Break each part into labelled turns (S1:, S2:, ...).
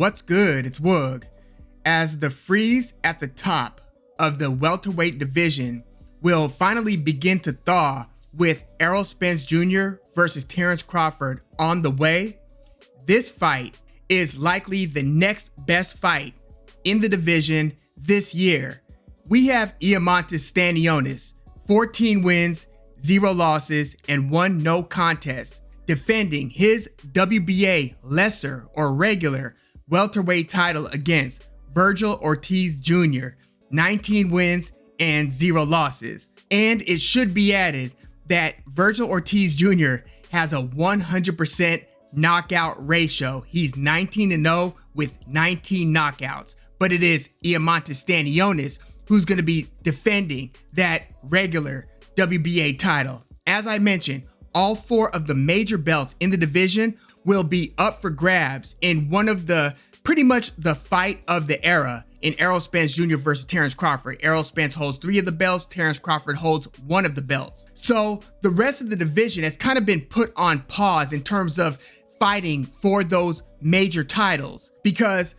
S1: What's good? It's Woog. As the freeze at the top of the welterweight division will finally begin to thaw with Errol Spence Jr. versus Terrence Crawford on the way, this fight is likely the next best fight in the division this year. We have Eimantas Stanionis, 14 wins, 0 losses, and 1 no contest, defending his WBA lesser or regular welterweight title against Vergil Ortiz Jr., 19 wins and 0 losses. And it should be added that Vergil Ortiz Jr. has a 100% knockout ratio. He's 19-0 with 19 knockouts. But it is Eimantas Stanionis who's going to be defending that regular WBA title. As I mentioned, all 4 of the major belts in the division will be up for grabs in one of the pretty much the fight of the era in Errol Spence Jr. versus Terrence Crawford. Errol Spence holds 3 of the belts, Terrence Crawford holds 1 of the belts. So the rest of the division has kind of been put on pause in terms of fighting for those major titles, because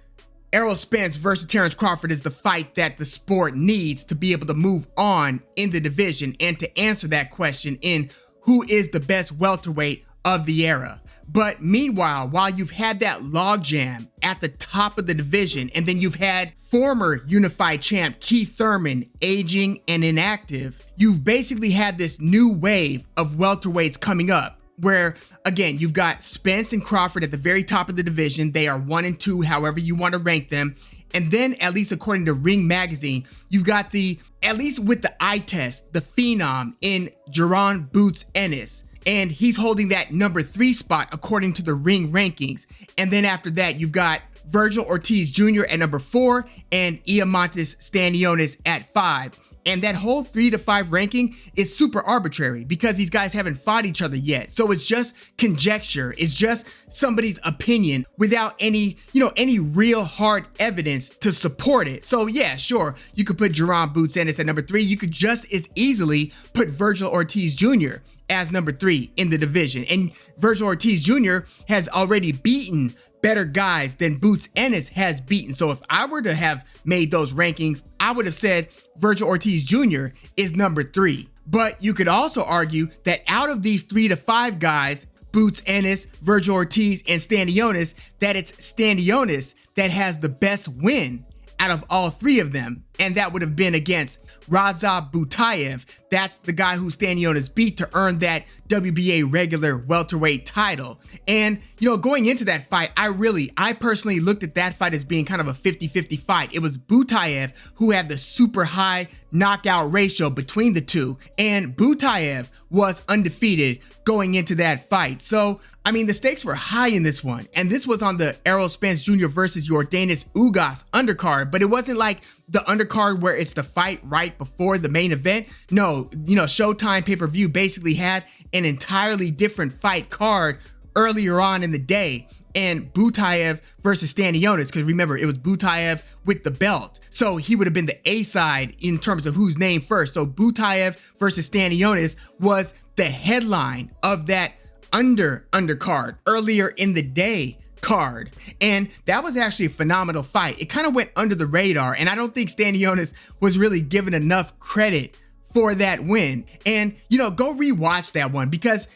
S1: Errol Spence versus Terrence Crawford is the fight that the sport needs to be able to move on in the division and to answer that question in who is the best welterweight of the era. But meanwhile, while you've had that logjam at the top of the division, and then you've had former unified champ Keith Thurman aging and inactive, you've basically had this new wave of welterweights coming up, where again, you've got Spence and Crawford at the very top of the division. They are 1 and 2, however you want to rank them. And then, at least according to Ring Magazine, you've got at least with the eye test, the phenom in Jaron Boots Ennis. And he's holding that number 3 spot according to the Ring rankings. And then after that, you've got Vergil Ortiz Jr. at number 4 and Eimantas Stanionis at 5. And that whole 3 to 5 ranking is super arbitrary because these guys haven't fought each other yet. So it's just conjecture. It's just somebody's opinion without any real hard evidence to support it. So yeah, sure, you could put Jaron Boots Ennis at number 3. You could just as easily put Vergil Ortiz Jr. as number 3 in the division. And Vergil Ortiz Jr. has already beaten better guys than Boots Ennis has beaten. So if I were to have made those rankings, I would have said Vergil Ortiz Jr. is number 3. But you could also argue that out of these 3 to 5 guys, Boots Ennis, Vergil Ortiz, and Stanionis, that it's Stanionis that has the best win out of all 3 of them. And that would have been against Butaev. That's the guy who Stanionis beat to earn that WBA regular welterweight title. And, going into that fight, I personally looked at that fight as being kind of a 50-50 fight. It was Butaev who had the super high knockout ratio between the two. And Butaev was undefeated going into that fight. So, the stakes were high in this one. And this was on the Errol Spence Jr. versus Yordenis Ugas undercard. But it wasn't like the undercard where it's the fight right before the main event. No, Showtime pay-per-view basically had an entirely different fight card earlier on in the day. And Butaev versus Stanionis, because remember, it was Butaev with the belt. So he would have been the A side in terms of who's named first. So Butaev versus Stanionis was the headline of that undercard earlier in the day card. And that was actually a phenomenal fight. It kind of went under the radar, and I don't think Stanionis was really given enough credit for that win. And, go rewatch that one, because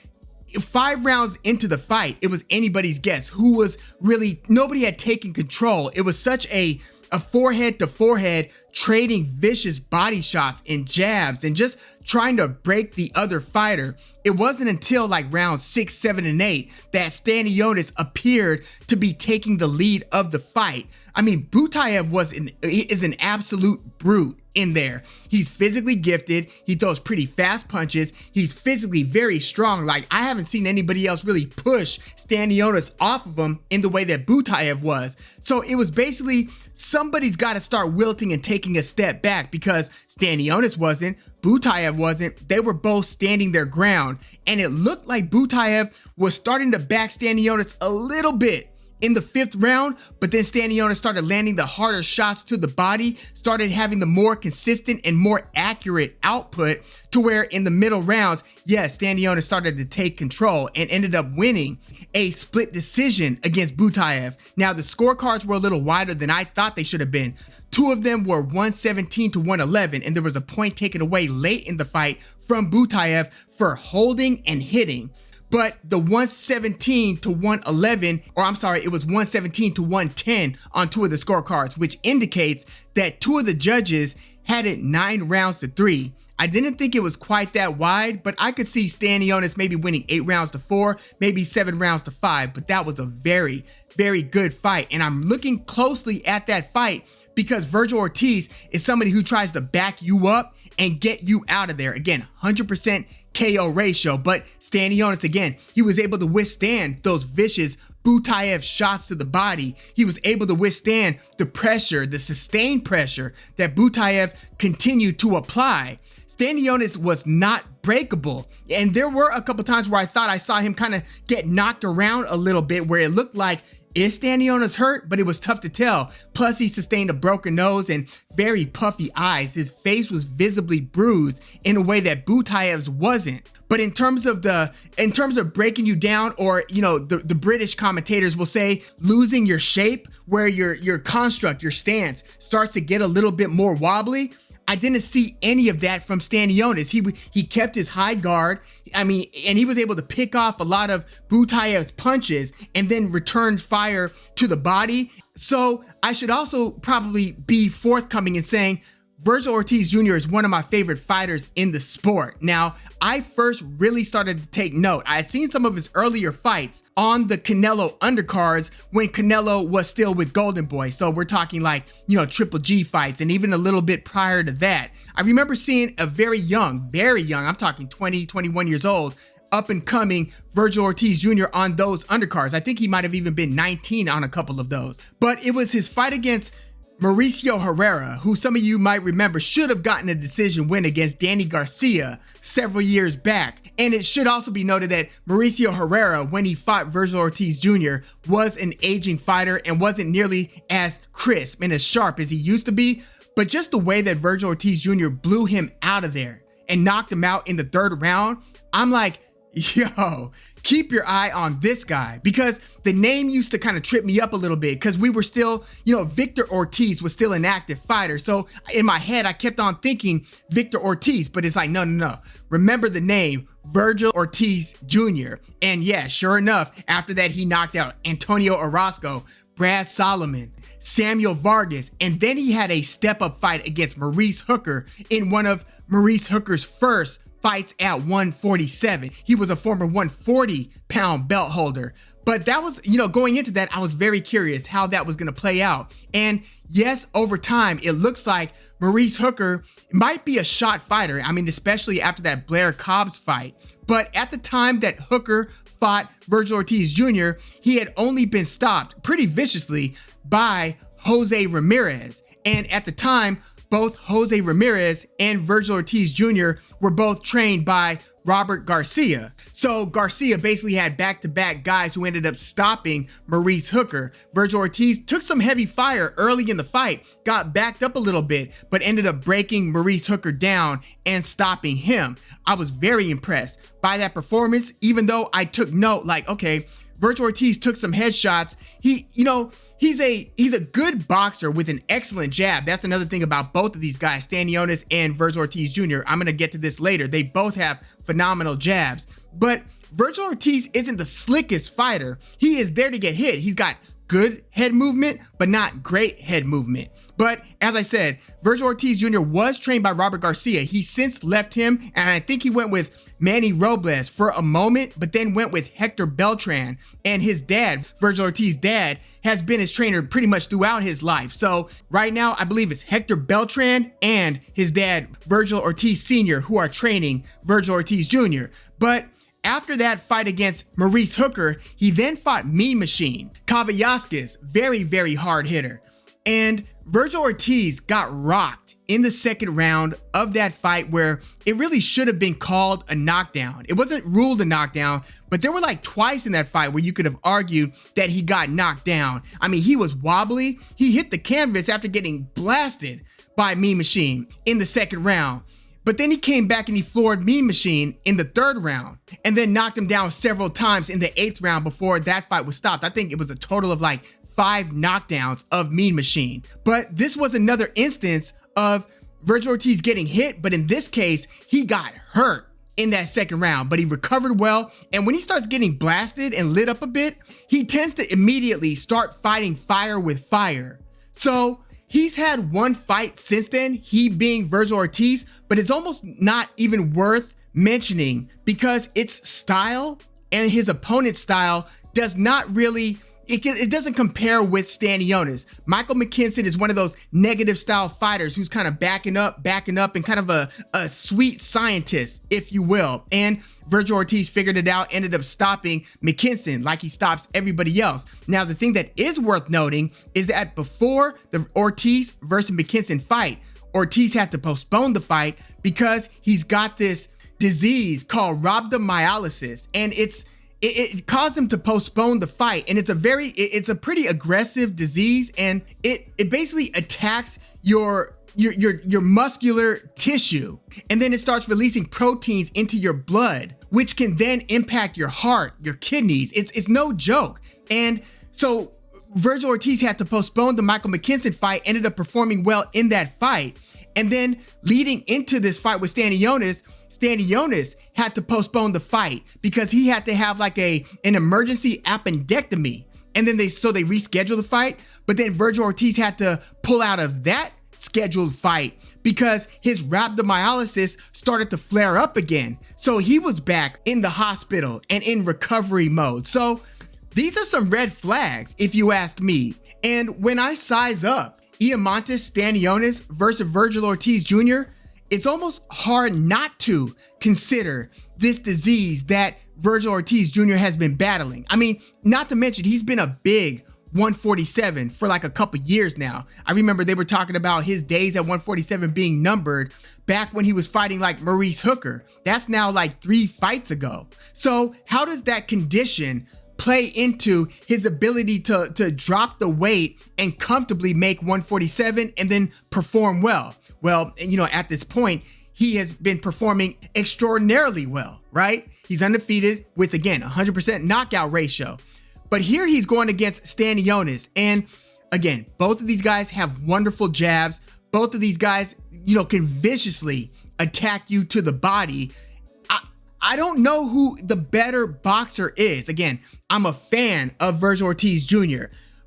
S1: 5 rounds into the fight, it was anybody's guess who was really, nobody had taken control. It was such a forehead to forehead trading vicious body shots and jabs and just trying to break the other fighter. It wasn't until like rounds 6, 7, and 8 that Stanionis appeared to be taking the lead of the fight. Butaev is an absolute brute in there. He's physically gifted. He throws pretty fast punches. He's physically very strong. Like, I haven't seen anybody else really push Stanionis off of him in the way that Butaev was. So it was basically somebody's got to start wilting and taking a step back, because Stanionis wasn't, Butaev wasn't. They were both standing their ground, and it looked like Butaev was starting to back Stanionis a little bit in the 5th round, but then Stanionis started landing the harder shots to the body, started having the more consistent and more accurate output, to where in the middle rounds, yes, Stanionis started to take control and ended up winning a split decision against Butaev. Now, the scorecards were a little wider than I thought they should have been. 2 of them were 117 to 111, and there was a point taken away late in the fight from Butaev for holding and hitting. But the 117 to 111, or I'm sorry, it was 117 to 110 on 2 of the scorecards, which indicates that 2 of the judges had it 9 rounds to 3. I didn't think it was quite that wide, but I could see Stanionis maybe winning 8 rounds to 4, maybe 7 rounds to 5, but that was a very, very good fight. And I'm looking closely at that fight because Vergil Ortiz is somebody who tries to back you up and get you out of there. Again, 100% KO ratio, but Stanionis, again, he was able to withstand those vicious Butaev shots to the body. He was able to withstand the pressure, the sustained pressure that Butaev continued to apply. Stanionis was not breakable, and there were a couple times where I thought I saw him kind of get knocked around a little bit, where it looked like, is Stanionis hurt? But it was tough to tell. Plus, he sustained a broken nose and very puffy eyes. His face was visibly bruised in a way that Butaev's wasn't. But in terms of breaking you down, or the British commentators will say losing your shape, where your construct, your stance starts to get a little bit more wobbly, I didn't see any of that from Stanionis. He kept his high guard. And he was able to pick off a lot of Butaev's punches and then return fire to the body. So I should also probably be forthcoming in saying Vergil Ortiz Jr. is one of my favorite fighters in the sport. Now, I first really started to take note. I had seen some of his earlier fights on the Canelo undercards when Canelo was still with Golden Boy. So we're talking like, Triple G fights, and even a little bit prior to that. I remember seeing a very young, I'm talking 20, 21 years old, up and coming Vergil Ortiz Jr. on those undercards. I think he might have even been 19 on a couple of those. But it was his fight against Mauricio Herrera, who some of you might remember should have gotten a decision win against Danny Garcia several years back. And it should also be noted that Mauricio Herrera, when he fought Vergil Ortiz Jr., was an aging fighter and wasn't nearly as crisp and as sharp as he used to be. But just the way that Vergil Ortiz Jr. blew him out of there and knocked him out in the 3rd round, I'm like, yo, keep your eye on this guy, because the name used to kind of trip me up a little bit, because we were still, Victor Ortiz was still an active fighter. So in my head, I kept on thinking Victor Ortiz, but it's like, no. Remember the name, Vergil Ortiz Jr. And yeah, sure enough, after that, he knocked out Antonio Orozco, Brad Solomon, Samuel Vargas, and then he had a step-up fight against Maurice Hooker in one of Maurice Hooker's first fights at 147. He was a former 140-pound belt holder. But that was, going into that, I was very curious how that was going to play out. And yes, over time, it looks like Maurice Hooker might be a shot fighter. Especially after that Blair Cobbs fight. But at the time that Hooker fought Vergil Ortiz Jr., he had only been stopped pretty viciously by Jose Ramirez. And at the time, both Jose Ramirez and Vergil Ortiz Jr. were both trained by Robert Garcia. So Garcia basically had back-to-back guys who ended up stopping Maurice Hooker. Vergil Ortiz took some heavy fire early in the fight, got backed up a little bit, but ended up breaking Maurice Hooker down and stopping him. I was very impressed by that performance, even though I took note, like, okay, Vergil Ortiz took some headshots. He's a good boxer with an excellent jab. That's another thing about both of these guys, Stanionis and Vergil Ortiz Jr. I'm going to get to this later. They both have phenomenal jabs. But Vergil Ortiz isn't the slickest fighter. He is there to get hit. He's got good head movement, but not great head movement. But as I said, Vergil Ortiz Jr. was trained by Robert Garcia. He since left him, and I think he went with Manny Robles for a moment, but then went with Hector Beltran. And his dad, Vergil Ortiz's dad, has been his trainer pretty much throughout his life. So right now, I believe it's Hector Beltran and his dad, Vergil Ortiz Sr., who are training Vergil Ortiz Jr. But after that fight against Maurice Hooker, he then fought Mean Machine Kavaliauskas, very, very hard hitter. And Vergil Ortiz got rocked in the second round of that fight where it really should have been called a knockdown. It wasn't ruled a knockdown, but there were like twice in that fight where you could have argued that he got knocked down. I mean, he was wobbly. He hit the canvas after getting blasted by Mean Machine in the second round. But then he came back and he floored Mean Machine in the third round and then knocked him down several times in the 8th round before that fight was stopped. I think it was a total of like 5 knockdowns of Mean Machine. But this was another instance of Vergil Ortiz getting hit, but in this case, he got hurt in that second round, but he recovered well. And when he starts getting blasted and lit up a bit, he tends to immediately start fighting fire with fire. So he's had one fight since then, he being Vergil Ortiz, but it's almost not even worth mentioning because its style and his opponent's style does not really, it doesn't compare with Stanionis. Michael McKinson is one of those negative style fighters who's kind of backing up and kind of a sweet scientist, if you will. And Vergil Ortiz figured it out, ended up stopping McKinson like he stops everybody else. Now, the thing that is worth noting is that before the Ortiz versus McKinson fight, Ortiz had to postpone the fight because he's got this disease called Rhabdomyolysis, and it caused him to postpone the fight. And it's a pretty aggressive disease, and it basically attacks your muscular tissue, and then it starts releasing proteins into your blood, which can then impact your heart, your kidneys. It's no joke. And so Vergil Ortiz had to postpone the Michael McKinson fight, ended up performing well in that fight. And then leading into this fight with Stanionis had to postpone the fight because he had to have like an emergency appendectomy. And then they rescheduled the fight, but then Vergil Ortiz had to pull out of that scheduled fight because his rhabdomyolysis started to flare up again. So he was back in the hospital and in recovery mode. So these are some red flags, if you ask me. And when I size up Eimantas Stanionis versus Vergil Ortiz Jr., it's almost hard not to consider this disease that Vergil Ortiz Jr. has been battling. I mean, not to mention, he's been a big 147 for like a couple years now. I remember they were talking about his days at 147 being numbered back when he was fighting like Maurice Hooker. That's now like 3 fights ago. So how does that condition play into his ability to drop the weight and comfortably make 147 and then perform well? Well, at this point, he has been performing extraordinarily well, right? He's undefeated with, again, 100% knockout ratio. But here he's going against Stanionis. And again, both of these guys have wonderful jabs. Both of these guys, can viciously attack you to the body. I don't know who the better boxer is. Again, I'm a fan of Vergil Ortiz Jr.,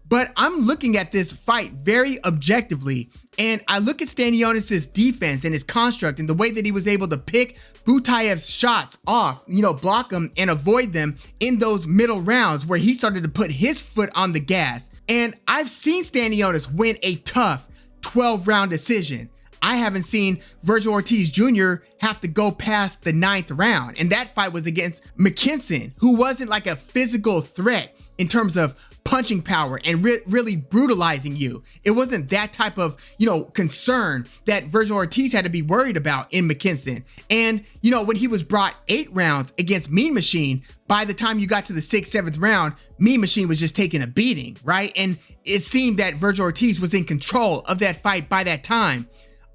S1: but I'm looking at this fight very objectively, and I look at Stanionis' defense and his construct and the way that he was able to pick Butaev's shots off, block them and avoid them in those middle rounds where he started to put his foot on the gas. And I've seen Stanionis win a tough 12-round decision. I haven't seen Vergil Ortiz Jr. have to go past the 9th round. And that fight was against McKinson, who wasn't like a physical threat in terms of punching power and really brutalizing you. It wasn't that type of, concern that Vergil Ortiz had to be worried about in McKinson. And, when he was brought 8 rounds against Mean Machine, by the time you got to the 6th, 7th round, Mean Machine was just taking a beating, right? And it seemed that Vergil Ortiz was in control of that fight by that time.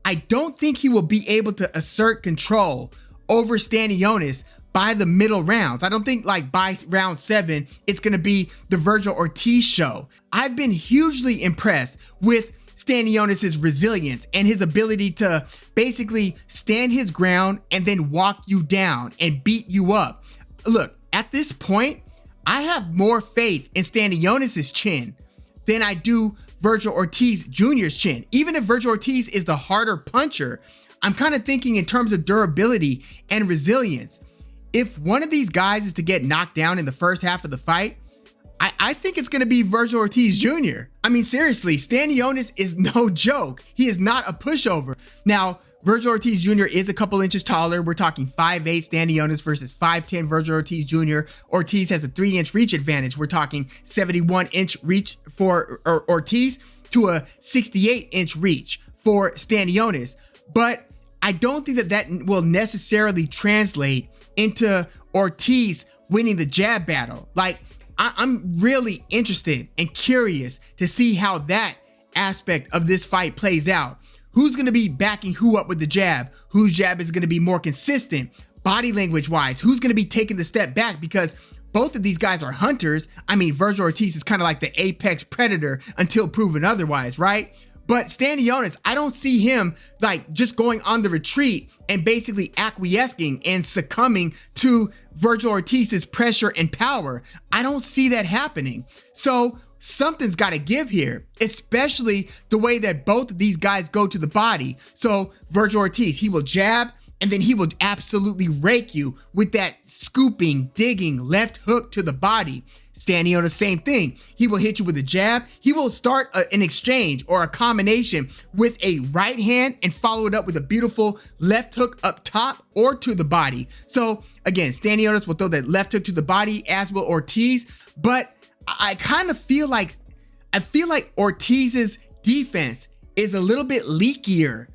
S1: I don't think he will be able to assert control over Stanionis by the middle rounds. I don't think like by round 7, it's going to be the Vergil Ortiz show. I've been hugely impressed with Stanionis' resilience and his ability to basically stand his ground and then walk you down and beat you up. Look, at this point, I have more faith in Stanionis' chin than I do Vergil Ortiz Jr.'s chin. Even if Vergil Ortiz is the harder puncher, I'm kind of thinking in terms of durability and resilience. If one of these guys is to get knocked down in the first half of the fight, I think it's going to be Vergil Ortiz Jr. I mean, seriously, Stanionis is no joke. He is not a pushover. Now, Vergil Ortiz Jr. is a couple inches taller. We're talking 5'8" Stanionis versus 5'10" Vergil Ortiz Jr. Ortiz has a 3-inch reach advantage. We're talking 71-inch reach for Ortiz to a 68-inch reach for Stanionis. But I don't think that that will necessarily translate into Ortiz winning the jab battle. Like, I'm really interested and curious to see how that aspect of this fight plays out. Who's going to be backing who up with the jab? Whose jab is going to be more consistent, body language wise? Who's going to be taking the step back? Because both of these guys are hunters. I mean, Vergil Ortiz is kind of like the apex predator until proven otherwise, right? But Stanionis, I don't see him like just going on the retreat and basically acquiescing and succumbing to Vergil Ortiz's pressure and power. I don't see that happening. So something's got to give here, especially the way that both of these guys go to the body. So Vergil Ortiz, he will jab, and then he will absolutely rake you with that scooping, digging left hook to the body. Stanionis, same thing. He will hit you with a jab. He will start an exchange or a combination with a right hand and follow it up with a beautiful left hook up top or to the body. So again, Stanionis will throw that left hook to the body, as will Ortiz. But I kind of feel like Ortiz's defense is a little bit leakier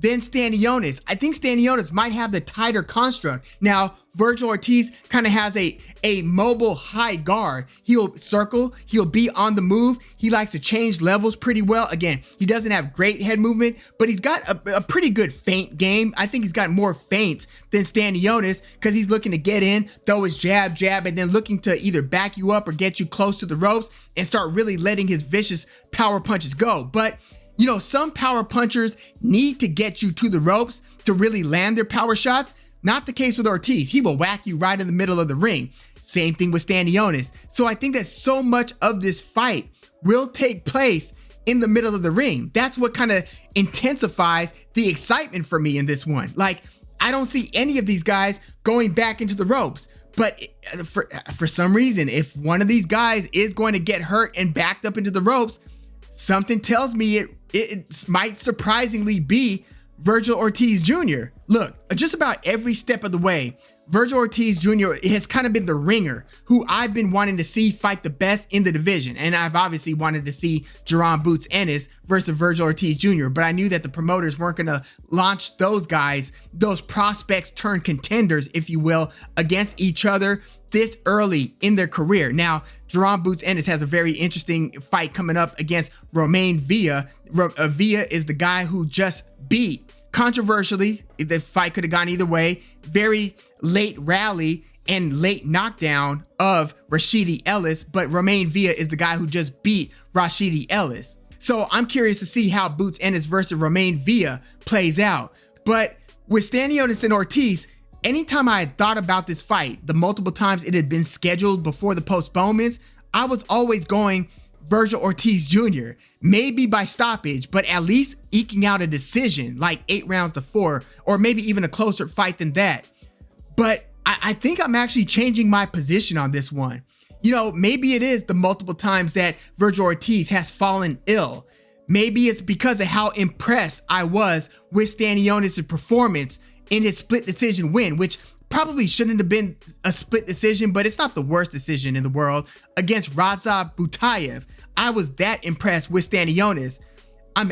S1: than Stanionis. I think Stanionis might have the tighter construct. Now, Vergil Ortiz kind of has a mobile high guard. He'll circle, he'll be on the move. He likes to change levels pretty well. Again, he doesn't have great head movement, but he's got a pretty good feint game. I think he's got more feints than Stanionis because he's looking to get in, throw his jab, and then looking to either back you up or get you close to the ropes and start really letting his vicious power punches go. But you know, some power punchers need to get you to the ropes to really land their power shots. Not the case with Ortiz. He will whack you right in the middle of the ring. Same thing with Stanionis. So I think that so much of this fight will take place in the middle of the ring. That's what kind of intensifies the excitement for me in this one. Like, I don't see any of these guys going back into the ropes. But for some reason, if one of these guys is going to get hurt and backed up into the ropes, something tells me it might surprisingly be Vergil Ortiz Jr. Look, just about every step of the way, Vergil Ortiz Jr. has kind of been the ringer who I've been wanting to see fight the best in the division. And I've obviously wanted to see Jaron Boots Ennis versus Vergil Ortiz Jr. But I knew that the promoters weren't going to launch those guys, those prospects turned contenders, if you will, against each other this early in their career. Now, Jaron Boots Ennis has a very interesting fight coming up against Romain Villa. Villa is the guy who just beat, controversially, the fight could have gone either way, very late rally and late knockdown of Rashidi Ellis, but Romain Villa is the guy who just beat Rashidi Ellis. So I'm curious to see how Boots Ennis versus Romain Villa plays out. But with Stanionis and Ortiz, anytime I had thought about this fight, the multiple times it had been scheduled before the postponements, I was always going Vergil Ortiz Jr. Maybe by stoppage, but at least eking out a decision like 8-4, or maybe even a closer fight than that. But I think I'm actually changing my position on this one. You know, maybe it is the multiple times that Vergil Ortiz has fallen ill. Maybe it's because of how impressed I was with Stanionis' performance in his split decision win, which probably shouldn't have been a split decision, but it's not the worst decision in the world, against Butaev. I was that impressed with Stanionis. I'm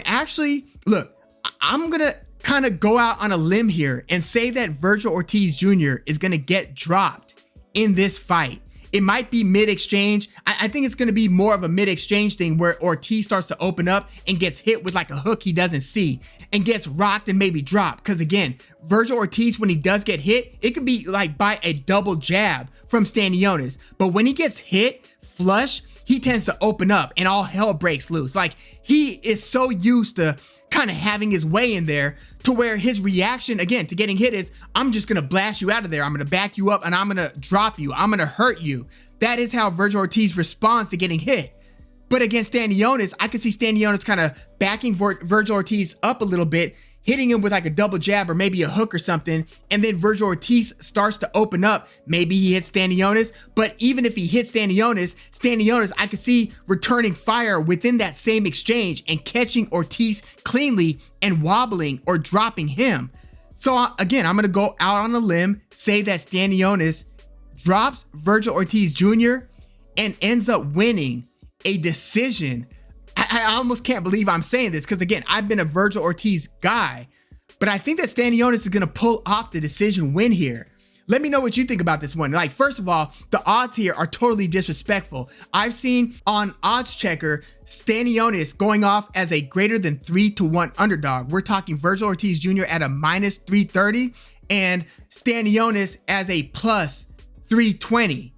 S1: gonna kind of go out on a limb here and say that Vergil Ortiz Jr. is gonna get dropped in this fight. It might be mid-exchange. I think it's going to be more of a mid-exchange thing where Ortiz starts to open up and gets hit with like a hook he doesn't see and gets rocked and maybe dropped. Because again, Vergil Ortiz, when he does get hit, it could be like by a double jab from Stanionis. But when he gets hit flush, he tends to open up and all hell breaks loose. Like, he is so used to kind of having his way in there to where his reaction, again, to getting hit is, I'm just going to blast you out of there. I'm going to back you up and I'm going to drop you. I'm going to hurt you. That is how Vergil Ortiz responds to getting hit. But against Stanionis, I can see Stanionis kind of backing Vergil Ortiz up a little bit, hitting him with like a double jab or maybe a hook or something. And then Vergil Ortiz starts to open up. Maybe he hits Stanionis, but even if he hits Stanionis, I could see returning fire within that same exchange and catching Ortiz cleanly and wobbling or dropping him. So again, I'm going to go out on a limb, say that Stanionis drops Vergil Ortiz Jr. and ends up winning a decision. I almost can't believe I'm saying this because, again, I've been a Vergil Ortiz guy, but I think that Stanionis is going to pull off the decision win here. Let me know what you think about this one. Like, first of all, the odds here are totally disrespectful. I've seen on Odds Checker, Stanionis going off as a greater than 3-1 underdog. We're talking Vergil Ortiz Jr. at a minus 330 and Stanionis as a plus 320.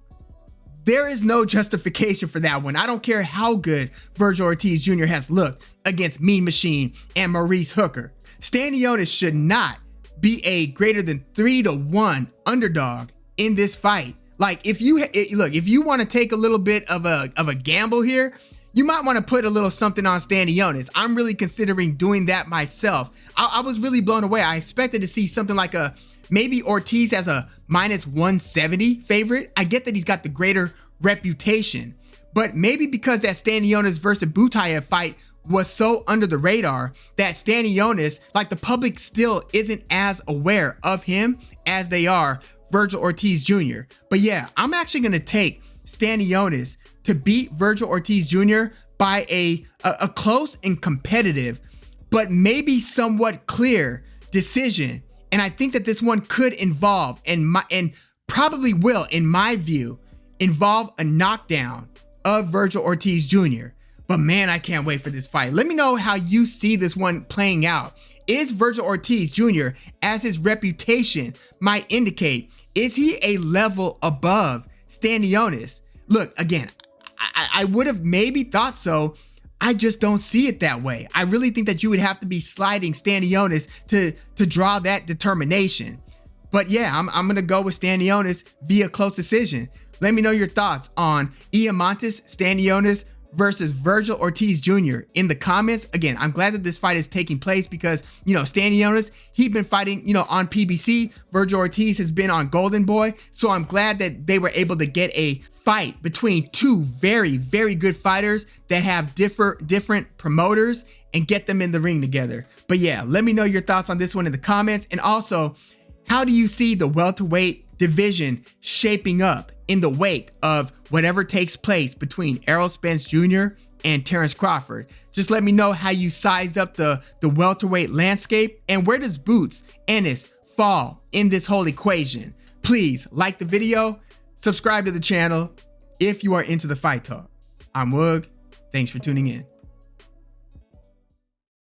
S1: There is no justification for that one. I don't care how good Vergil Ortiz Jr. has looked against Mean Machine and Maurice Hooker. Stanionis should not be a greater than 3-1 underdog in this fight. Like, if you want to take a little bit of a gamble here, you might want to put a little something on Stanionis. I'm really considering doing that myself. I was really blown away. I expected to see something like maybe Ortiz as a minus 170 favorite. I get that he's got the greater reputation, but maybe because that Stanionis versus Butaev fight was so under the radar that Stanionis, like, the public still isn't as aware of him as they are Vergil Ortiz Jr. But yeah, I'm actually going to take Stanionis to beat Vergil Ortiz Jr. by a close and competitive, but maybe somewhat clear decision. And I think that this one could involve, and probably will, in my view, involve a knockdown of Vergil Ortiz Jr. But man, I can't wait for this fight. Let me know how you see this one playing out. Is Vergil Ortiz Jr., as his reputation might indicate, is he a level above Stanionis? Look, again, I would have maybe thought so. I just don't see it that way. I really think that you would have to be sliding Stanionis to draw that determination. But yeah, I'm going to go with Stanionis via close decision. Let me know your thoughts on Eimantas Stanionis versus Vergil Ortiz Jr. in the comments. Again, I'm glad that this fight is taking place because, Stanionis, he'd been fighting, on PBC. Vergil Ortiz has been on Golden Boy. So I'm glad that they were able to get a fight between two very, very good fighters that have different promoters and get them in the ring together. But yeah, let me know your thoughts on this one in the comments. And also, how do you see the welterweight division shaping up in the wake of whatever takes place between Errol Spence Jr. and Terrence Crawford? Just let me know how you size up the welterweight landscape, and where does Boots Ennis fall in this whole equation? Please like the video, subscribe to the channel if you are into the fight talk. I'm Woog. Thanks for tuning in.